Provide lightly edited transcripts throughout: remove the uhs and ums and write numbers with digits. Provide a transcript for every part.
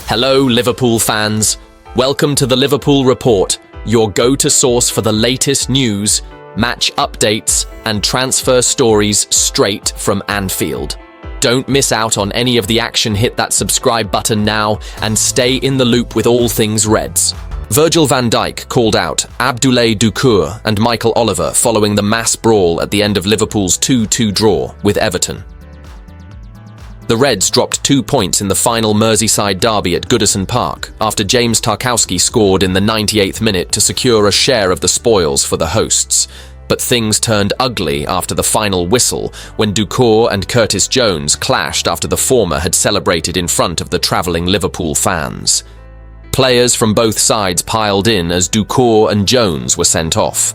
Hello, Liverpool fans. Welcome to the Liverpool Report, your go-to source for the latest news, match updates, and transfer stories straight from Anfield. Don't miss out on any of the action. Hit that subscribe button now and stay in the loop with all things Reds. Virgil van Dijk called out Abdoulaye Doucoure and Michael Oliver following the mass brawl at the end of Liverpool's 2-2 draw with Everton. The Reds dropped 2 points in the final Merseyside derby at Goodison Park after James Tarkowski scored in the 98th minute to secure a share of the spoils for the hosts. But things turned ugly after the final whistle when Doucoure and curtisjones clashed after the former had celebrated in front of the travelling Liverpool fans. Players from both sides piled in as Doucoure and Jones were sent off.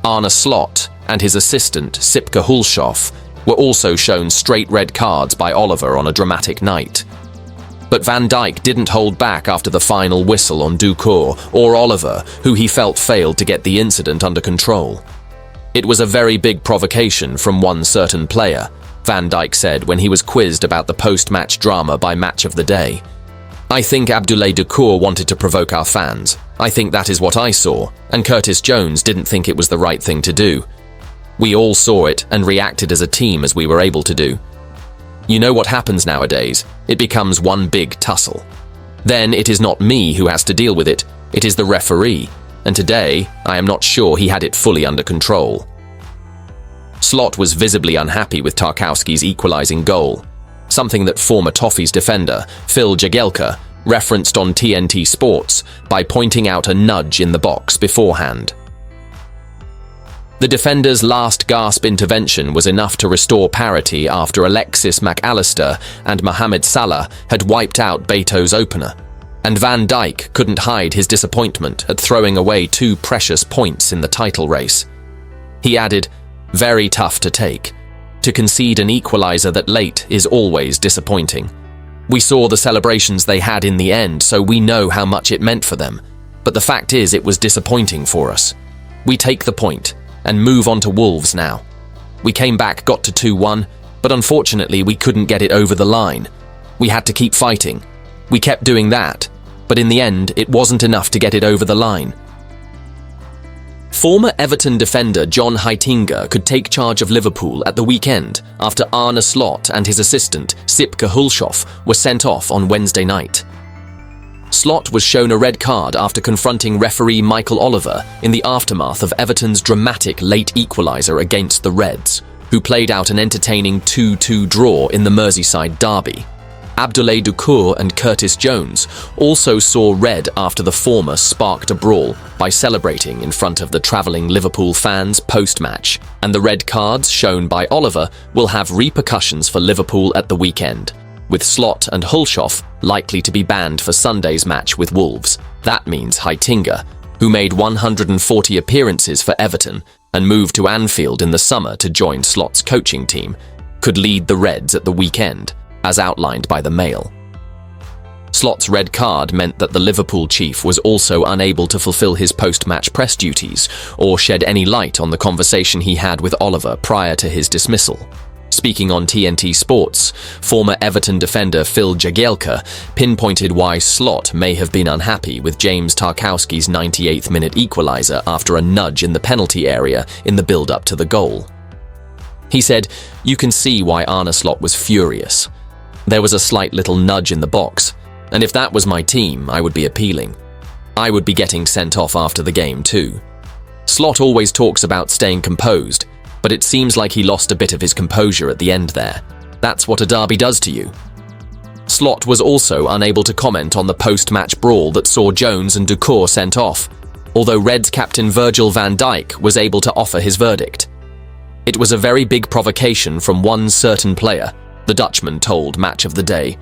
Arneslot and his assistant Sipke Hulshoff were also shown straight red cards by Oliver on a dramatic night. But Van Dijk didn't hold back after the final whistle on Doucoure or Oliver, who he felt failed to get the incident under control. It was a very big provocation from one certain player, Van Dijk said when he was quizzed about the post-match drama by Match of the Day. I think Abdoulaye Doucoure wanted to provoke our fans. I think that is what I saw, and curtisjones didn't think it was the right thing to do. We all saw it and reacted as a team as we were able to do. You know what happens nowadays? It becomes one big tussle. Then it is not me who has to deal with it, it is the referee, and today I am not sure he had it fully under control. Slot was visibly unhappy with Tarkowski's equalising goal, something that former Toffees defender Phil Jagielka referenced on TNT Sports by pointing out a nudge in the box beforehand. The defender's last gasp intervention was enough to restore parity after Alexis Mac Allister and Mohamed Salah had wiped out Beto's opener, and Van Dijk couldn't hide his disappointment at throwing away 2 precious points in the title race. He added, "Very tough to take. To concede an equaliser that late is always disappointing. We saw the celebrations they had in the end, so we know how much it meant for them. But the fact is it was disappointing for us. We take the point and move on to Wolves now. We came back, got to 2-1, but unfortunately we couldn't get it over the line. We had to keep fighting. We kept doing that, but in the end it wasn't enough to get it over the line." Former Everton defender John Heitinga could take charge of Liverpool at the weekend after Arneslot and his assistant Sipke Hulshoff were sent off on Wednesday night. Slot was shown a red card after confronting referee Michael Oliver in the aftermath of Everton's dramatic late equaliser against the Reds, who played out an entertaining 2-2 draw in the Merseyside derby. Abdoulaye Doucoure and curtisjones also saw red after the former sparked a brawl by celebrating in front of the travelling Liverpool fans post-match, and the red cards shown by Oliver will have repercussions for Liverpool at the weekend, with Slot and Hulshoff likely to be banned for Sunday's match with Wolves. That means Heitinga, who made 140 appearances for Everton and moved to Anfield in the summer to join Slot's coaching team, could lead the Reds at the weekend, as outlined by the Mail. Slot's red card meant that the Liverpool chief was also unable to fulfill his post-match press duties or shed any light on the conversation he had with Oliver prior to his dismissal. Speaking on TNT Sports, former Everton defender Phil Jagielka pinpointed why Slot may have been unhappy with James Tarkowski's 98th minute equaliser after a nudge in the penalty area in the build-up to the goal. He said, "You can see why Arneslot was furious. There was a slight little nudge in the box, and if that was my team, I would be appealing. I would be getting sent off after the game too." Slot always talks about staying composed, but it seems like he lost a bit of his composure at the end there. That's what a derby does to you. Slot was also unable to comment on the post-match brawl that saw Jones and Doucoure sent off, although Reds captain Virgil van Dijk was able to offer his verdict. "It was a very big provocation from one certain player," the Dutchman told Match of the Day.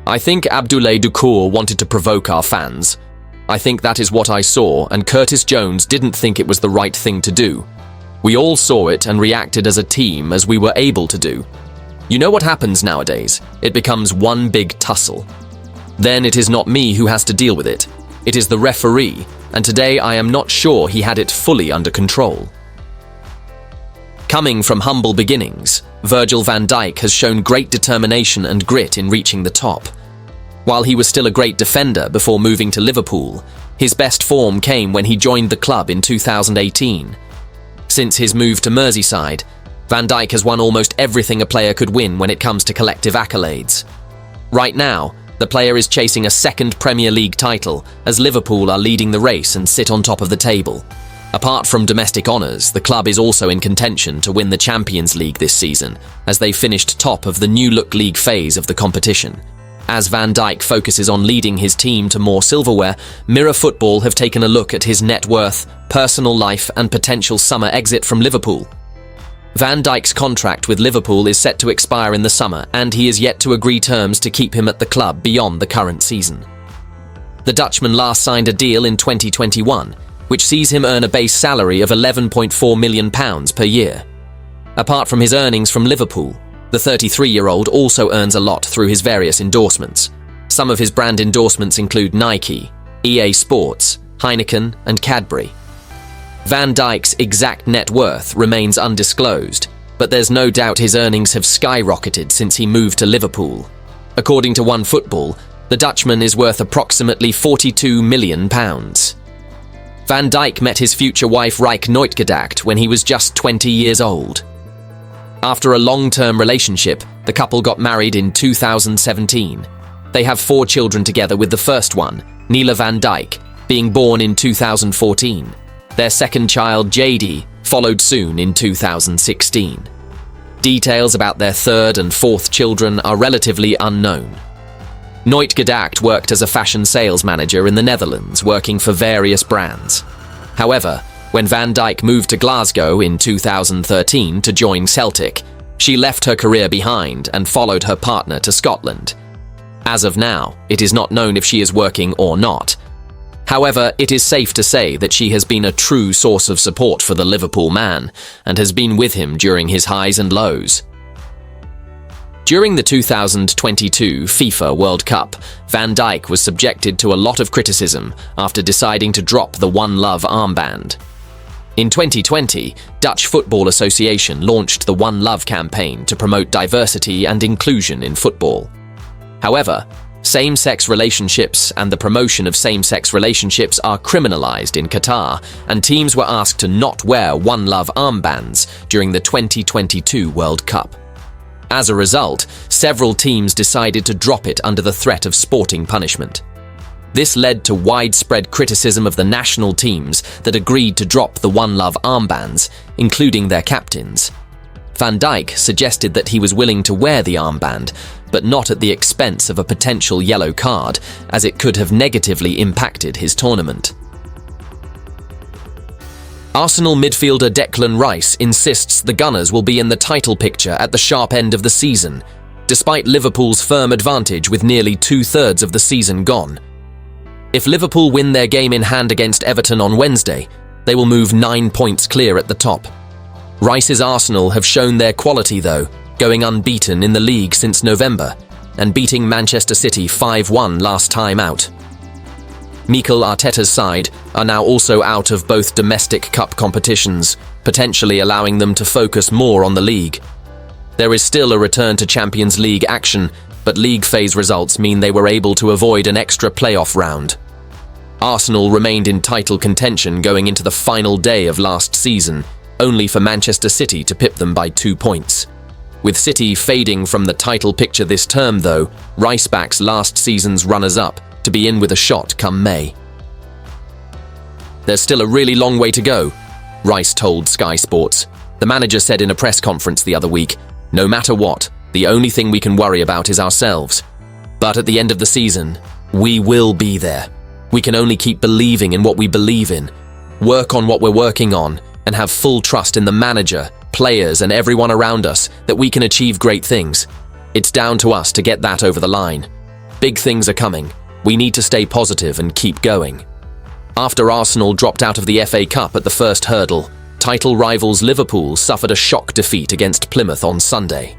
"I think Abdoulaye Doucoure wanted to provoke our fans. I think that is what I saw, and curtisjones didn't think it was the right thing to do. We all saw it and reacted as a team as we were able to do. You know what happens nowadays? It becomes one big tussle. Then it is not me who has to deal with it. It is the referee, and today I am not sure he had it fully under control." Coming from humble beginnings, Virgil van Dijk has shown great determination and grit in reaching the top. While he was still a great defender before moving to Liverpool, his best form came when he joined the club in 2018. Since his move to Merseyside, Van Dijk has won almost everything a player could win when it comes to collective accolades. Right now, the player is chasing a second Premier League title as Liverpool are leading the race and sit on top of the table. Apart from domestic honours, the club is also in contention to win the Champions League this season, as they finished top of the New Look League phase of the competition. As Van Dijk focuses on leading his team to more silverware, Mirror Football have taken a look at his net worth, personal life and potential summer exit from Liverpool. Van Dijk's contract with Liverpool is set to expire in the summer, and he is yet to agree terms to keep him at the club beyond the current season. The Dutchman last signed a deal in 2021, which sees him earn a base salary of £11.4 million per year. Apart from his earnings from Liverpool, the 33-year-old also earns a lot through his various endorsements. Some of his brand endorsements include Nike, EA Sports, Heineken, and Cadbury. Van Dijk's exact net worth remains undisclosed, but there's no doubt his earnings have skyrocketed since he moved to Liverpool. According to OneFootball, the Dutchman is worth approximately £42 million. Van Dijk met his future wife Rijke Nooitgedacht when he was just 20 years old. After a long-term relationship, the couple got married in 2017. They have 4 children together, with the first one, Nela Van Dijk, being born in 2014. Their second child, JD, followed soon in 2016. Details about their third and fourth children are relatively unknown. Nooitgedacht worked as a fashion sales manager in the Netherlands, working for various brands. However, when Van Dijk moved to Glasgow in 2013 to join Celtic, she left her career behind and followed her partner to Scotland. As of now, it is not known if she is working or not. However, it is safe to say that she has been a true source of support for the Liverpool man and has been with him during his highs and lows. During the 2022 FIFA World Cup, Van Dijk was subjected to a lot of criticism after deciding to drop the One Love armband. In 2020, Dutch Football Association launched the One Love campaign to promote diversity and inclusion in football. However, same-sex relationships and the promotion of same-sex relationships are criminalized in Qatar, and teams were asked to not wear One Love armbands during the 2022 World Cup. As a result, several teams decided to drop it under the threat of sporting punishment. This led to widespread criticism of the national teams that agreed to drop the One Love armbands, including their captains. Van Dijk suggested that he was willing to wear the armband, but not at the expense of a potential yellow card, as it could have negatively impacted his tournament. Arsenal midfielder Declan Rice insists the Gunners will be in the title picture at the sharp end of the season, despite Liverpool's firm advantage with nearly 2/3 of the season gone. If Liverpool win their game in hand against Everton on Wednesday, they will move 9 points clear at the top. Rice's Arsenal have shown their quality though, going unbeaten in the league since November and beating Manchester City 5-1 last time out. Mikel Arteta's side are now also out of both domestic cup competitions, potentially allowing them to focus more on the league. There is still a return to Champions League action, but league phase results mean they were able to avoid an extra playoff round. Arsenal remained in title contention going into the final day of last season, only for Manchester City to pip them by 2 points. With City fading from the title picture this term though, Rice backs last season's runners-up to be in with a shot come May. There's still a really long way to go, Rice told Sky Sports. The manager said in a press conference the other week, "No matter what, the only thing we can worry about is ourselves. But at the end of the season, we will be there. We can only keep believing in what we believe in, work on what we're working on, and have full trust in the manager, players, and everyone around us that we can achieve great things. It's down to us to get that over the line. Big things are coming. We need to stay positive and keep going." After Arsenal dropped out of the FA Cup at the first hurdle, title rivals Liverpool suffered a shock defeat against Plymouth on Sunday.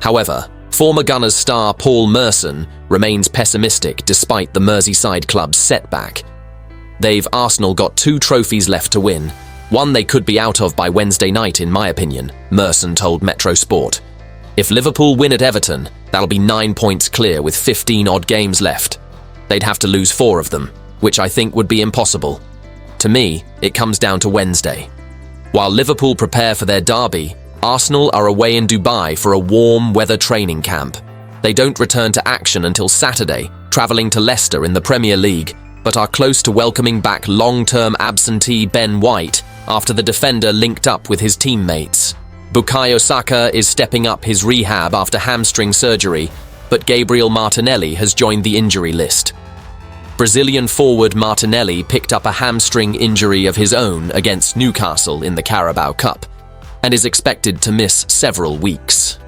However, former Gunners star Paul Merson remains pessimistic despite the Merseyside club's setback. They've Arsenal got 2 trophies left to win, one they could be out of by Wednesday night in my opinion, Merson told Metro Sport. If Liverpool win at Everton, That'll be 9 points clear with 15 odd games left. They'd have to lose 4 of them, which I think would be impossible. To me, it comes down to Wednesday. While Liverpool prepare for their derby, Arsenal are away in Dubai for a warm weather training camp. They don't return to action until Saturday, travelling to Leicester in the Premier League, but are close to welcoming back long-term absentee Ben White after the defender linked up with his teammates. Bukayo Saka is stepping up his rehab after hamstring surgery, but Gabriel Martinelli has joined the injury list. Brazilian forward Martinelli picked up a hamstring injury of his own against Newcastle in the Carabao Cup and is expected to miss several weeks.